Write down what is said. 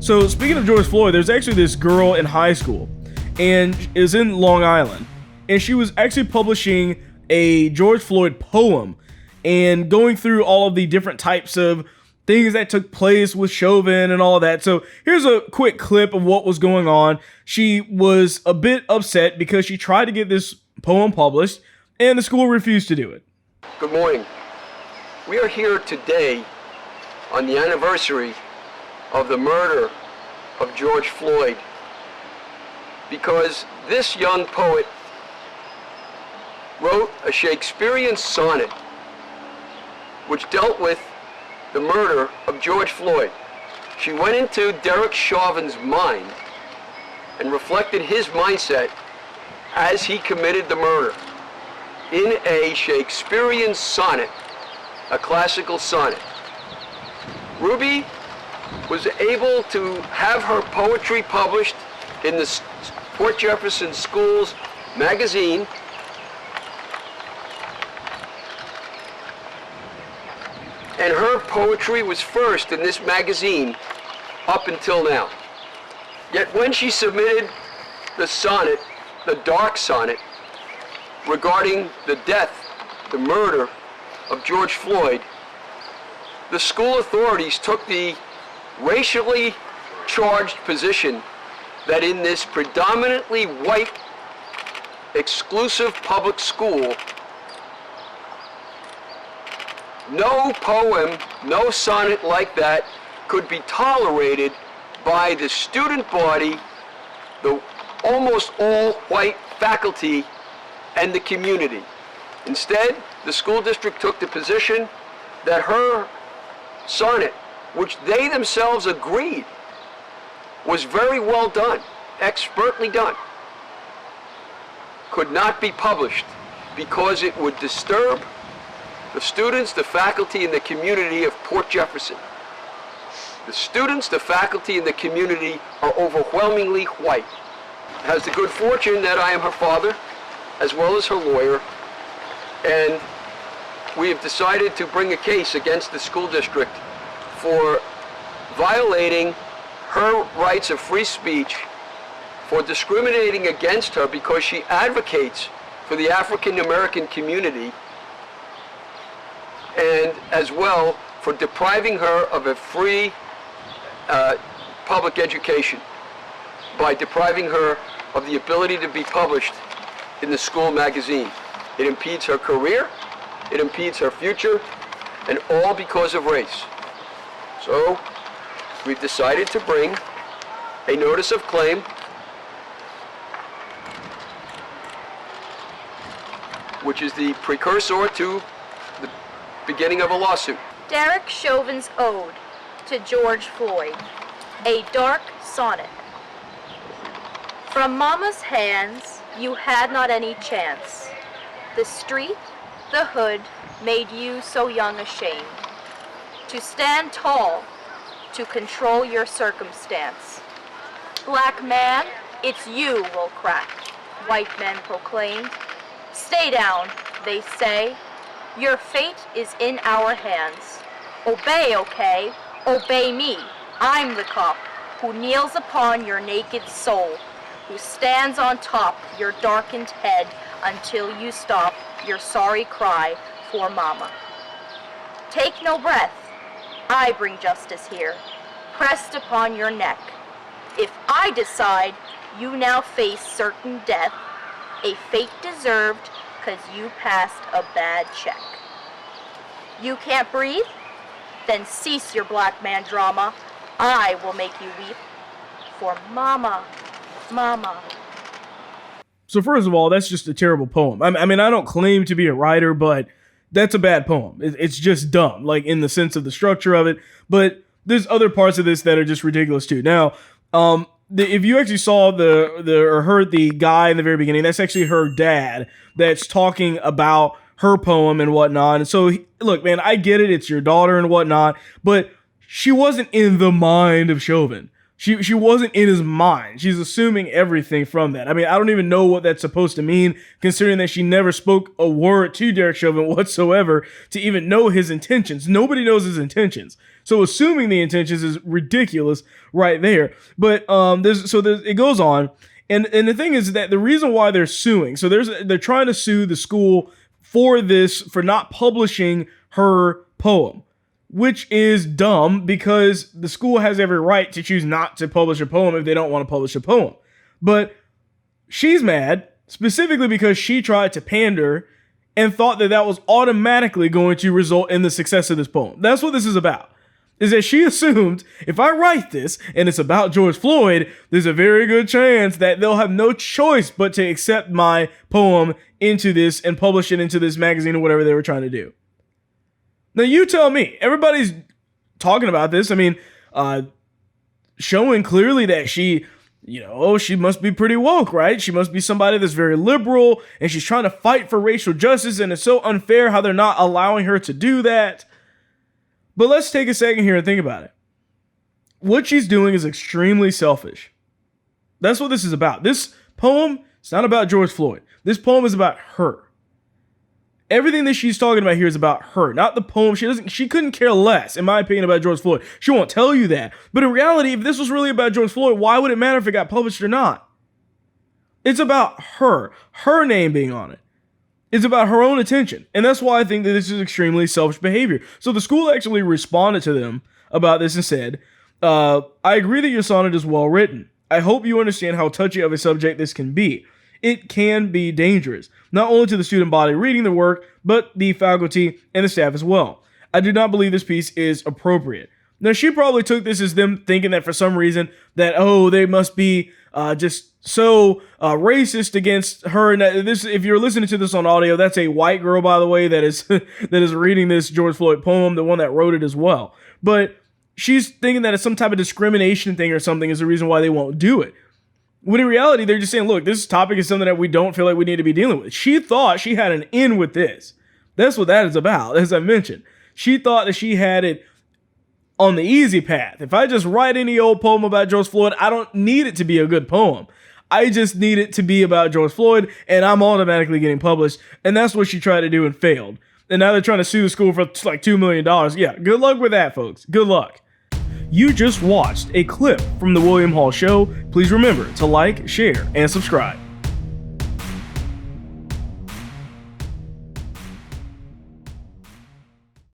So speaking of George Floyd, there's actually this girl in high school and is in Long Island, and she was actually publishing a George Floyd poem and going through all of the different types of things that took place with Chauvin and all of that. So here's a quick clip of what was going on. She was a bit upset because she tried to get this poem published and the school refused to do it. Good morning. We are here today on the anniversary of the murder of George Floyd because this young poet wrote a Shakespearean sonnet which dealt with the murder of George Floyd. She went into Derek Chauvin's mind and reflected his mindset as he committed the murder in a Shakespearean sonnet, a classical sonnet. Ruby was able to have her poetry published in the Port Jefferson Schools magazine, and her poetry was first in this magazine up until now. Yet when she submitted the sonnet, the dark sonnet, regarding the death, the murder of George Floyd, the school authorities took the racially charged position that in this predominantly white, exclusive public school, no poem, no sonnet like that could be tolerated by the student body, the almost all white faculty, and the community. Instead, the school district took the position that her sonnet, which they themselves agreed was very well done, expertly done, could not be published because it would disturb the students, the faculty, and the community of Port Jefferson. The students, the faculty, and the community are overwhelmingly white. It has the good fortune that I am her father, as well as her lawyer, and we have decided to bring a case against the school district for violating her rights of free speech, for discriminating against her because she advocates for the African American community, and as well for depriving her of a free public education by depriving her of the ability to be published in the school magazine. It impedes her career, it impedes her future, and all because of race. So we've decided to bring a notice of claim which is the precursor to the beginning of a lawsuit. Derek Chauvin's Ode to George Floyd, a dark sonnet. From Mama's hands you had not any chance. The street, the hood, made you so young ashamed. To stand tall, to control your circumstance. Black man, it's you will crack, white men proclaimed. Stay down, they say. Your fate is in our hands. Obey, okay? Obey me. I'm the cop who kneels upon your naked soul, who stands on top your darkened head until you stop your sorry cry for mama. Take no breath. I bring justice here, pressed upon your neck. If I decide you now face certain death, a fate deserved 'cause you passed a bad check. You can't breathe? Then cease your black man drama. I will make you weep for mama, mama. So first of all, that's just a terrible poem. I mean, I don't claim to be a writer, but that's a bad poem. It's just dumb, like in the sense of the structure of it. But there's other parts of this that are just ridiculous too. Now, if you actually saw or heard the guy in the very beginning, that's actually her dad that's talking about her poem and whatnot. And so, look, man, I get it. It's your daughter and whatnot, but she wasn't in the mind of Chauvin. She wasn't in his mind. She's assuming everything from that. I mean, I don't even know what that's supposed to mean, considering that she never spoke a word to Derek Chauvin whatsoever to even know his intentions. Nobody knows his intentions. So assuming the intentions is ridiculous right there. But it goes on. And the thing is that the reason why they're suing, so they're trying to sue the school for not publishing her poem, which is dumb because the school has every right to choose not to publish a poem if they don't want to publish a poem. But she's mad specifically because she tried to pander and thought that was automatically going to result in the success of this poem. That's what this is about. Is that she assumed if I write this and it's about George Floyd, there's a very good chance that they'll have no choice but to accept my poem into this and publish it into this magazine or whatever they were trying to do. Now you tell me, everybody's talking about this. I mean, showing clearly that she must be pretty woke, right? She must be somebody that's very liberal and she's trying to fight for racial justice, and it's so unfair how they're not allowing her to do that. But let's take a second here and think about it. What she's doing is extremely selfish. That's what this is about. This poem, it's not about George Floyd. This poem is about her. Everything that she's talking about here is about her, not the poem. She couldn't care less, in my opinion, about George Floyd. She won't tell you that. But in reality, if this was really about George Floyd, why would it matter if it got published or not? It's about her name being on it. It's about her own attention. And that's why I think that this is extremely selfish behavior. So the school actually responded to them about this and said, I agree that your sonnet is well written. I hope you understand how touchy of a subject this can be. It can be dangerous, not only to the student body reading the work, but the faculty and the staff as well. I do not believe this piece is appropriate. Now, she probably took this as them thinking that for some reason that, they must be just so racist against her. And this, if you're listening to this on audio, that's a white girl, by the way, that is that is reading this George Floyd poem, the one that wrote it as well. But she's thinking that it's some type of discrimination thing or something is the reason why they won't do it. When in reality, they're just saying, look, this topic is something that we don't feel like we need to be dealing with. She thought she had an in with this. That's what that is about, as I mentioned. She thought that she had it on the easy path. If I just write any old poem about George Floyd, I don't need it to be a good poem. I just need it to be about George Floyd, and I'm automatically getting published. And that's what she tried to do and failed. And now they're trying to sue the school for like $2 million. Yeah, good luck with that, folks. Good luck. You just watched a clip from The William Hall Show. Please remember to like, share, and subscribe.